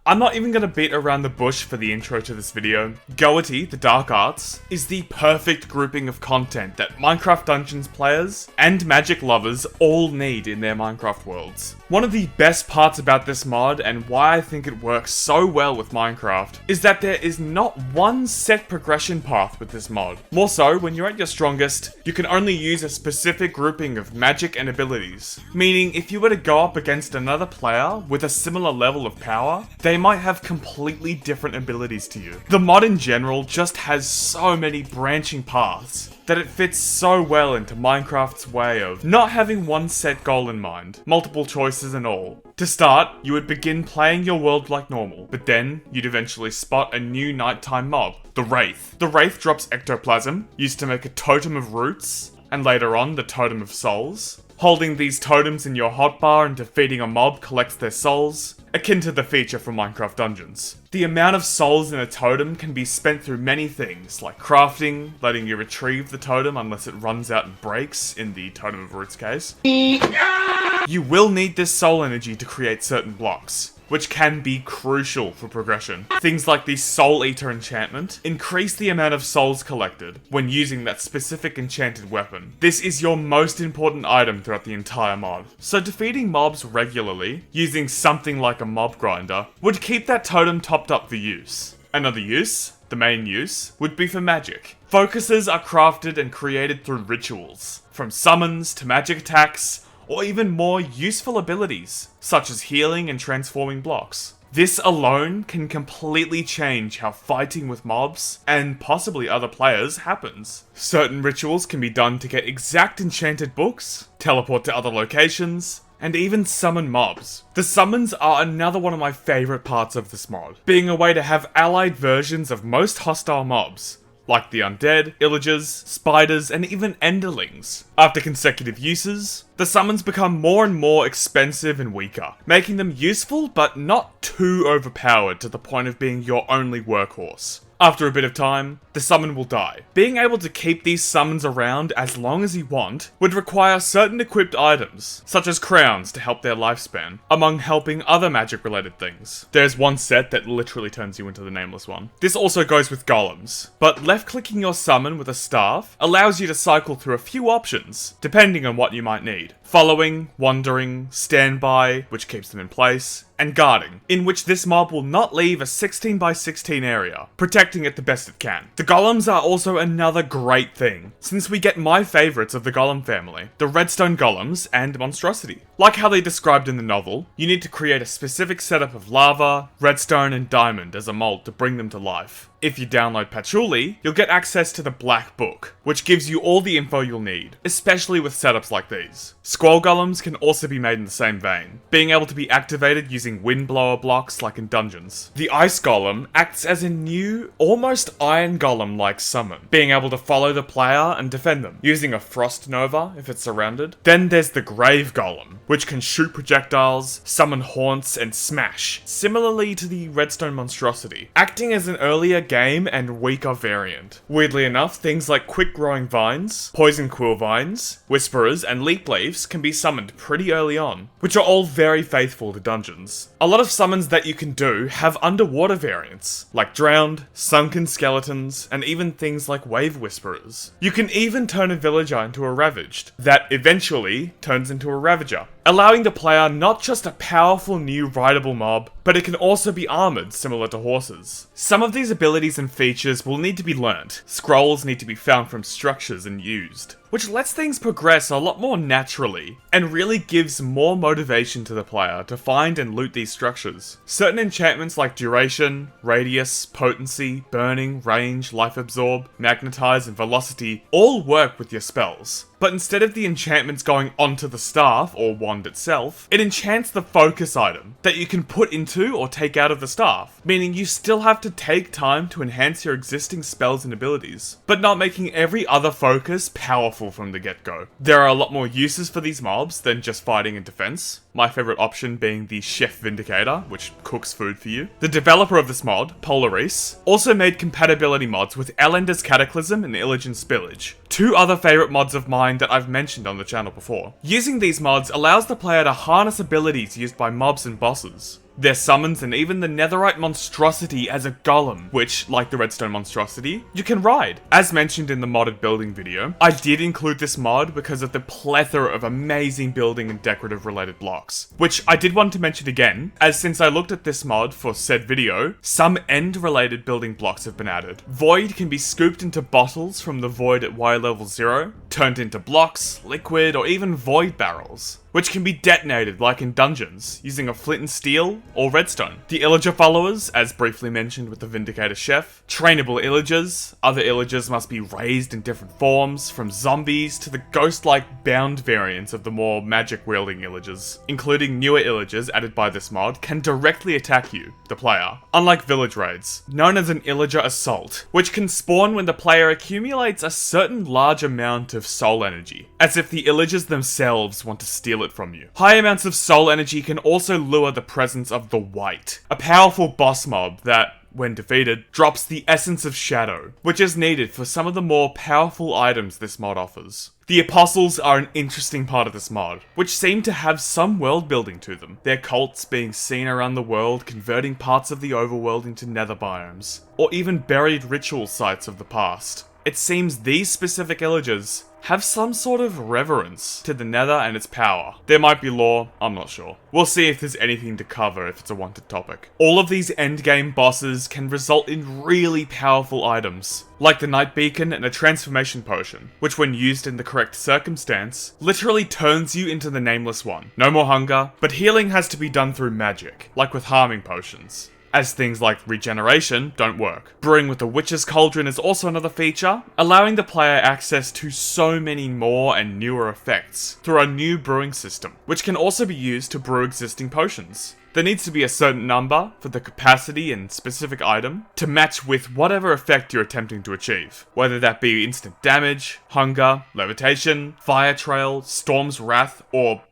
I'm not even gonna beat around the bush for the intro to this video. Goety, the Dark Arts, is the perfect grouping of content that Minecraft Dungeons players and Magic lovers all need in their Minecraft worlds. One of the best parts about this mod, and why I think it works so well with Minecraft, is that there is not one set progression path with this mod. More so, when you're at your strongest, you can only use a specific grouping of magic and abilities. Meaning, if you were to go up against another player with a similar level of power, they might have completely different abilities to you. The mod in general just has so many branching paths that it fits so well into Minecraft's way of not having one set goal in mind, multiple choices and all. To start, you would begin playing your world like normal, but then you'd eventually spot a new nighttime mob, the Wraith. The Wraith drops ectoplasm, used to make a totem of roots, and later on the totem of souls. Holding these totems in your hotbar and defeating a mob collects their souls, akin to the feature from Minecraft Dungeons. The amount of souls in a totem can be spent through many things, like crafting, letting you retrieve the totem unless it runs out and breaks, in the Totem of Roots case. You will need this soul energy to create certain blocks, which can be crucial for progression. Things like the Soul Eater enchantment increase the amount of souls collected when using that specific enchanted weapon. This is your most important item throughout the entire mod. So defeating mobs regularly, using something like a mob grinder, would keep that totem topped up for use. Another use, the main use, would be for magic. Focuses are crafted and created through rituals, from summons to magic attacks, or even more useful abilities, such as healing and transforming blocks. This alone can completely change how fighting with mobs, and possibly other players, happens. Certain rituals can be done to get exact enchanted books, teleport to other locations, and even summon mobs. The summons are another one of my favourite parts of this mod, being a way to have allied versions of most hostile mobs, like the undead, illagers, spiders, and even enderlings. After consecutive uses, the summons become more and more expensive and weaker, making them useful but not too overpowered to the point of being your only workhorse. After a bit of time, the summon will die. Being able to keep these summons around as long as you want would require certain equipped items, such as crowns to help their lifespan, among helping other magic related things. There's one set that literally turns you into the Nameless One. This also goes with golems, but left clicking your summon with a staff allows you to cycle through a few options, depending on what you might need. Following, wandering, standby, which keeps them in place, and guarding, in which this mob will not leave a 16 by 16 area, protecting it the best it can. The golems are also another great thing, since we get my favourites of the golem family, the redstone golems and monstrosity. Like how they described in the novel, you need to create a specific setup of lava, redstone and diamond as a mold to bring them to life. If you download Patchouli, you'll get access to the Black Book, which gives you all the info you'll need, especially with setups like these. Squall golems can also be made in the same vein, being able to be activated using windblower blocks like in dungeons. The ice golem acts as a new, almost iron golem-like summon, being able to follow the player and defend them, using a frost nova if it's surrounded. Then there's the grave golem, which can shoot projectiles, summon haunts, and smash, similarly to the redstone monstrosity, acting as an earlier game and weaker variant. Weirdly enough, things like quick growing vines, poison quill vines, whisperers, and leap leaves can be summoned pretty early on, which are all very faithful to dungeons. A lot of summons that you can do have underwater variants, like drowned, sunken skeletons, and even things like wave whisperers. You can even turn a villager into a ravaged, that eventually turns into a ravager, allowing the player not just a powerful new rideable mob, but it can also be armoured similar to horses. Some of these abilities and features will need to be learnt. Scrolls need to be found from structures and used, which lets things progress a lot more naturally, and really gives more motivation to the player to find and loot these structures. Certain enchantments like duration, radius, potency, burning, range, life absorb, magnetize, and velocity all work with your spells. But instead of the enchantments going onto the staff or wand itself, it enchants the focus item that you can put into or take out of the staff, meaning you still have to take time to enhance your existing spells and abilities, but not making every other focus powerful from the get-go. There are a lot more uses for these mobs than just fighting and defense, my favourite option being the Chef Vindicator, which cooks food for you. The developer of this mod, Polaris, also made compatibility mods with Elender's Cataclysm and Illigen's Spillage, two other favourite mods of mine that I've mentioned on the channel before. Using these mods allows the player to harness abilities used by mobs and bosses. their summons, and even the netherite monstrosity as a golem, which, like the redstone monstrosity, you can ride. As mentioned in the modded building video, I did include this mod because of the plethora of amazing building and decorative related blocks, which I did want to mention again, as since I looked at this mod for said video, some end related building blocks have been added. Void can be scooped into bottles from the void at Y level 0, turned into blocks, liquid, or even void barrels, which can be detonated like in dungeons, using a flint and steel or redstone. The illager followers, as briefly mentioned with the Vindicator Chef, trainable illagers. Other illagers must be raised in different forms, from zombies to the ghost-like bound variants of the more magic-wielding illagers. Including newer illagers added by this mod can directly attack you, the player, unlike village raids, known as an illager assault, which can spawn when the player accumulates a certain large amount of soul energy, as if the illagers themselves want to steal it from you. High amounts of soul energy can also lure the presence of the Wight, a powerful boss mob that, when defeated, drops the Essence of Shadow, which is needed for some of the more powerful items this mod offers. The Apostles are an interesting part of this mod, which seem to have some world building to them, their cults being seen around the world converting parts of the overworld into nether biomes, or even buried ritual sites of the past. It seems these specific illagers have some sort of reverence to the nether and its power. There might be lore, I'm not sure. We'll see if there's anything to cover if it's a wanted topic. All of these endgame bosses can result in really powerful items, like the Night Beacon and a transformation potion, which when used in the correct circumstance, literally turns you into the Nameless One. No more hunger, but healing has to be done through magic, like with harming potions, as things like regeneration don't work. Brewing with the Witch's Cauldron is also another feature, allowing the player access to so many more and newer effects through a new brewing system, which can also be used to brew existing potions. There needs to be a certain number for the capacity and specific item to match with whatever effect you're attempting to achieve, whether that be instant damage, hunger, levitation, fire trail, storm's wrath, or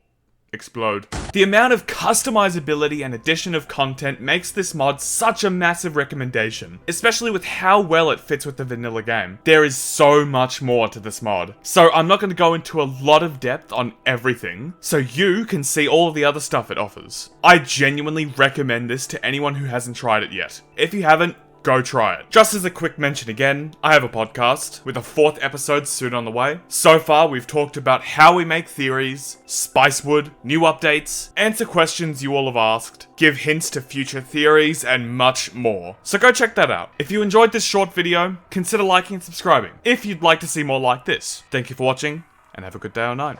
explode. The amount of customizability and addition of content makes this mod such a massive recommendation, especially with how well it fits with the vanilla game. There is so much more to this mod, so I'm not going to go into a lot of depth on everything, so you can see all of the other stuff it offers. I genuinely recommend this to anyone who hasn't tried it yet. If you haven't, go try it. Just as a quick mention again, I have a podcast with a 4th episode soon on the way. So far, we've talked about how we make theories, Spicewood, new updates, answer questions you all have asked, give hints to future theories, and much more. So go check that out. If you enjoyed this short video, consider liking and subscribing if you'd like to see more like this. Thank you for watching, and have a good day or night.